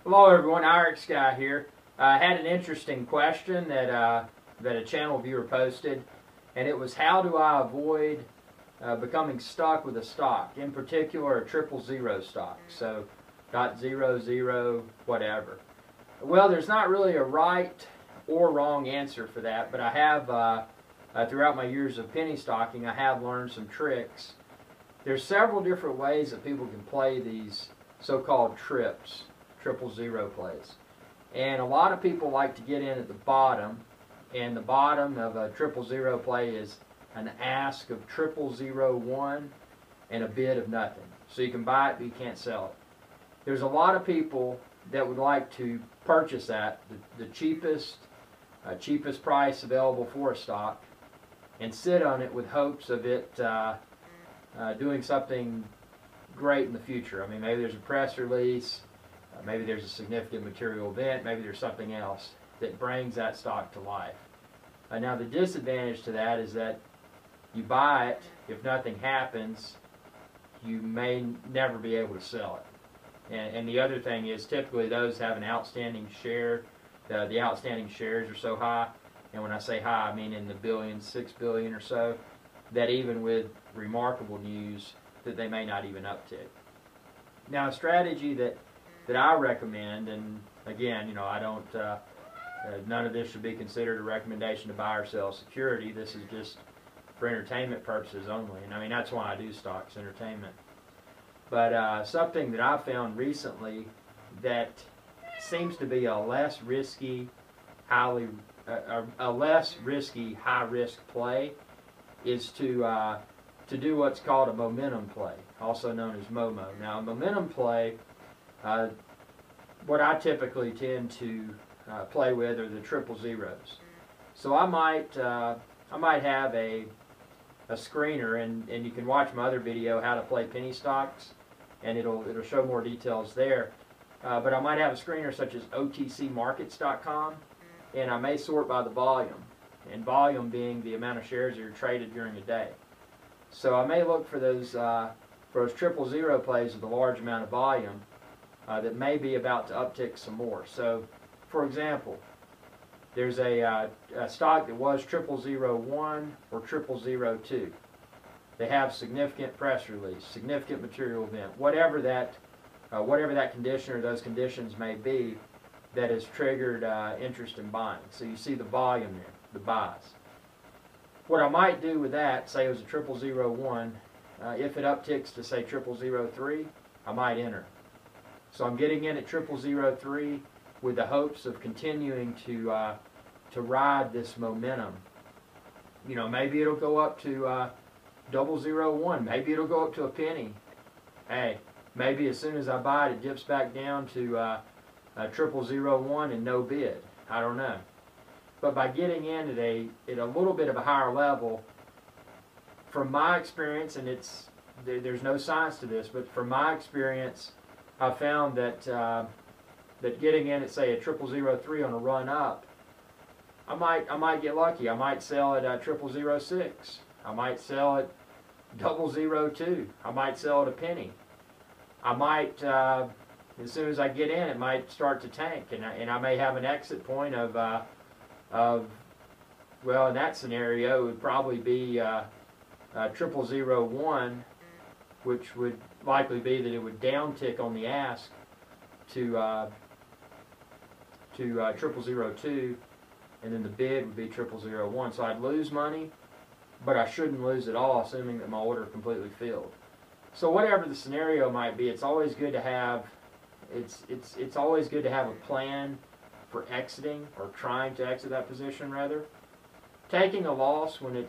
Hello everyone, Irish Guy here. I had an interesting question that a channel viewer posted, and it was, how do I avoid becoming stuck with a stock, in particular a 000 stock, so .00 whatever. Well, there's not really a right or wrong answer for that, but I have throughout my years of penny stocking, I have learned some tricks. There's several different ways that people can play these so-called trips, 000 plays. And a lot of people like to get in at the bottom, and the bottom of a 000 play is an ask of 0001 and a bid of nothing. So you can buy it, but you can't sell it. There's a lot of people that would like to purchase that, the cheapest price available for a stock, and sit on it with hopes of it doing something great in the future. I mean, maybe there's a press release, maybe there's a significant material event, maybe there's something else that brings that stock to life. Now the disadvantage to that is that you buy it, if nothing happens, you may never be able to sell it. And the other thing is, typically those have an outstanding share. The outstanding shares are so high, and when I say high, I mean in the billions, 6 billion or so, that even with remarkable news, that they may not even uptick. Now a strategy that I recommend, and again, you know, I don't, none of this should be considered a recommendation to buy or sell security. This is just for entertainment purposes only, and I mean, that's why I do stocks, entertainment. But something that I found recently that seems to be a less risky, high risk play is to do what's called a momentum play, also known as MOMO. Now, a momentum play, what I typically tend to play with are the 000s. So I might have a screener, and you can watch my other video, how to play penny stocks, and it'll show more details there. But I might have a screener such as OTCmarkets.com, and I may sort by the volume, and volume being the amount of shares that are traded during a day. So I may look for those 000 plays with a large amount of volume that may be about to uptick some more. So, for example, there's a stock that was 0001 or 0002. They have significant press release, significant material event, whatever that condition or those conditions may be that has triggered interest in buying. So you see the volume there, the buys. What I might do with that, say it was a 0001, if it upticks to say 0003, I might enter. So I'm getting in at 0003 with the hopes of continuing to ride this momentum. You know, maybe it'll go up to 001, maybe it'll go up to a penny. Hey, maybe as soon as I buy it, it dips back down to 0001 and no bid. I don't know. But by getting in at a little bit of a higher level, from my experience, and there's no science to this, but from my experience, I found that that getting in at, say, a 0003 on a run up, I might get lucky. I might sell at 0006. I might sell at 002. I might sell at a penny. I might, as soon as I get in, it might start to tank, and I may have an exit point of well, in that scenario, it would probably be 0001, which would likely be that it would downtick on the ask to 0002, and then the bid would be 0001. So I'd lose money, but I shouldn't lose at all, assuming that my order completely filled. So whatever the scenario might be, it's always good to have it's always good to have a plan for exiting, or trying to exit that position rather. Taking a loss when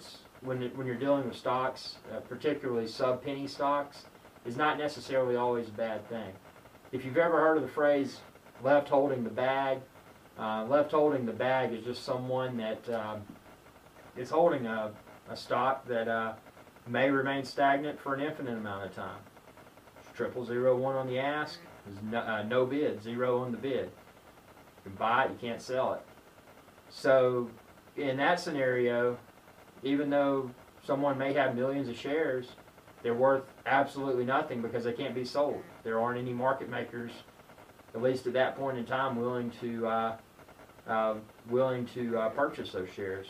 you're dealing with stocks, particularly sub-penny stocks, is not necessarily always a bad thing. If you've ever heard of the phrase left holding the bag, left holding the bag is just someone that is holding a stock that may remain stagnant for an infinite amount of time. 0001 on the ask is no bid, 0 on the bid. You can buy it, you can't sell it. So in that scenario, even though someone may have millions of shares, they're worth absolutely nothing because they can't be sold. There aren't any market makers at least at that point in time, willing to purchase those shares.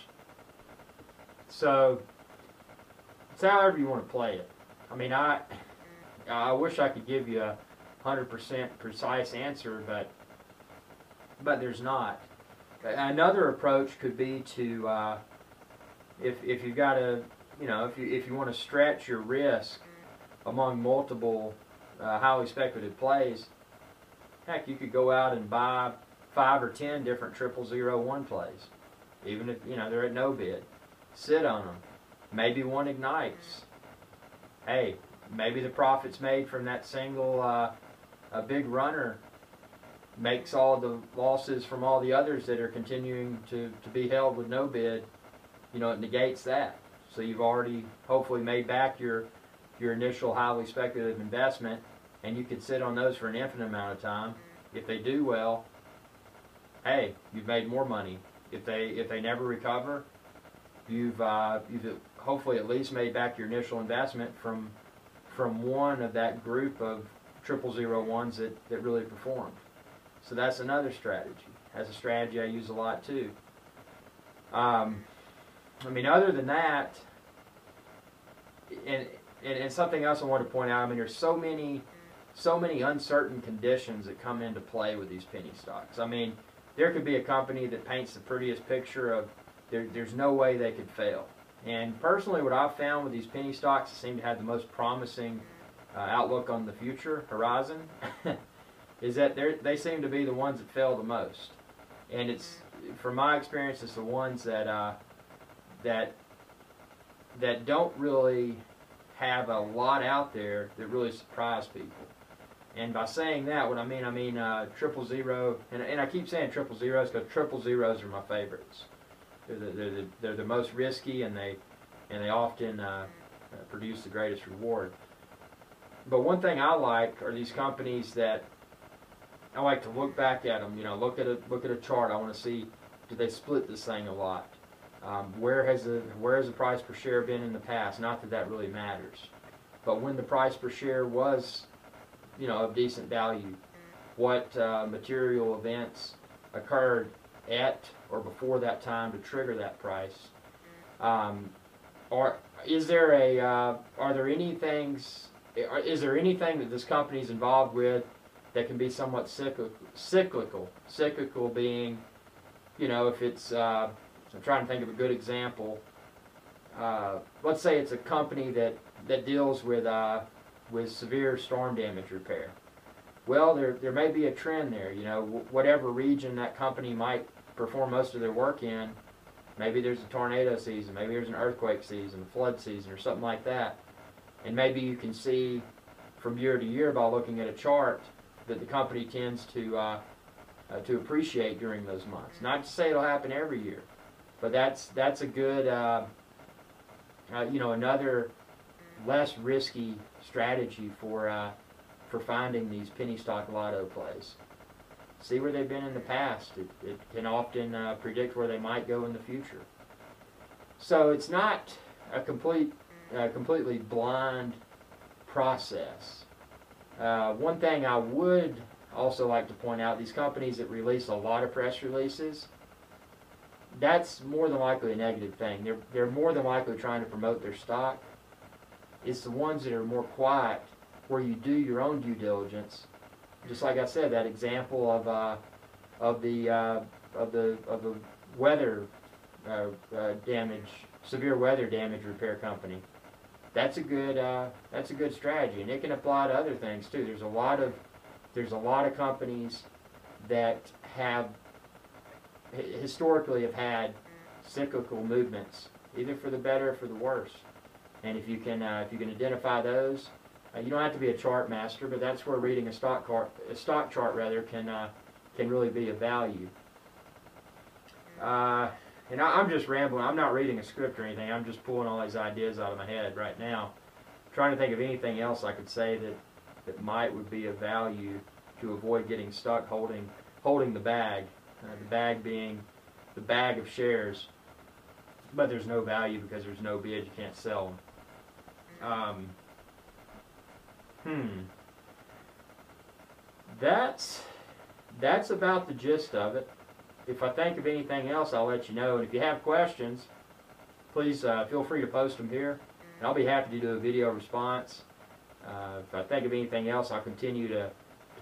So it's however you want to play it. I mean, I wish I could give you a 100% precise answer, but there's not. Another approach could be to if you've got a if you want to stretch your risk among multiple highly speculative plays, heck, you could go out and buy 5 or 10 different 0001 plays, even if they're at no bid. Sit on them. Maybe one ignites. Hey, maybe the profits made from that single a big runner makes all the losses from all the others that are continuing to be held with no bid. It negates that. So you've already hopefully made back your initial highly speculative investment, and you could sit on those for an infinite amount of time. If they do well, hey, you've made more money. If they never recover, you've hopefully at least made back your initial investment from one of that group of 0001s that really performed. So that's another strategy. That's a strategy I use a lot too. I mean, other than that, and something else I want to point out, I mean, there's so many uncertain conditions that come into play with these penny stocks. I mean, there could be a company that paints the prettiest picture of there's no way they could fail. And personally, what I've found with these penny stocks that seem to have the most promising outlook on the future horizon is that they seem to be the ones that fail the most. And it's, from my experience, it's the ones that don't really have a lot out there that really surprise people. And by saying that, what I mean 000, and I keep saying 000s because 000s are my favorites. They're the most risky, and they often produce the greatest reward. But one thing I like are these companies that I like to look back at them. Look at a chart. I want to see, do they split this thing a lot? Where has the price per share been in the past? Not that that really matters, but when the price per share was, of decent value, what material events occurred at or before that time to trigger that price? Is there anything that this company is involved with that can be somewhat cyclical? Cyclical being, if it's I'm trying to think of a good example. Let's say it's a company that deals with severe storm damage repair. Well, there may be a trend there. Whatever region that company might perform most of their work in, maybe there's a tornado season, maybe there's an earthquake season, a flood season, or something like that. And maybe you can see from year to year by looking at a chart that the company tends to appreciate during those months. Not to say it'll happen every year, but that's a good another less risky strategy for finding these penny stock lotto plays. See where they've been in the past. It can often predict where they might go in the future. So it's not a completely blind process. One thing I would also like to point out, these companies that release a lot of press releases, that's more than likely a negative thing. They're more than likely trying to promote their stock. It's the ones that are more quiet, where you do your own due diligence. Just like I said, that example of the weather damage, severe weather damage repair company. That's a good strategy, and it can apply to other things too. There's a lot of companies that have historically had cyclical movements, either for the better or for the worse. And if you can identify those, you don't have to be a chart master, but that's where reading a stock chart rather can really be of value. And I'm just rambling. I'm not reading a script or anything. I'm just pulling all these ideas out of my head right now, trying to think of anything else I could say that would be of value to avoid getting stuck holding the bag. The bag being the bag of shares, but there's no value because there's no bid. You can't sell them. that's about the gist of it. If I think of anything else, I'll let you know. And if you have questions, please feel free to post them here, and I'll be happy to do a video response. If I think of anything else, I'll continue to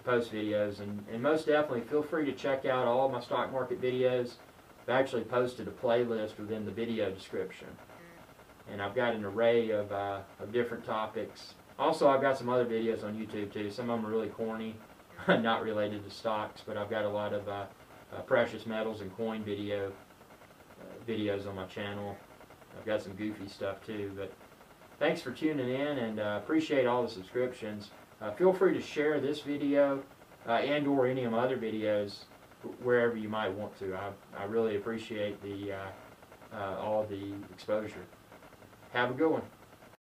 post videos, and most definitely feel free to check out all my stock market videos. I've actually posted a playlist within the video description, and I've got an array of different topics. Also, I've got some other videos on YouTube too. Some of them are really corny, not related to stocks, but I've got a lot of precious metals and coin videos on my channel. I've got some goofy stuff too, but thanks for tuning in, and appreciate all the subscriptions. Feel free to share this video and or any of my other videos wherever you might want to. I really appreciate all the exposure. Have a good one.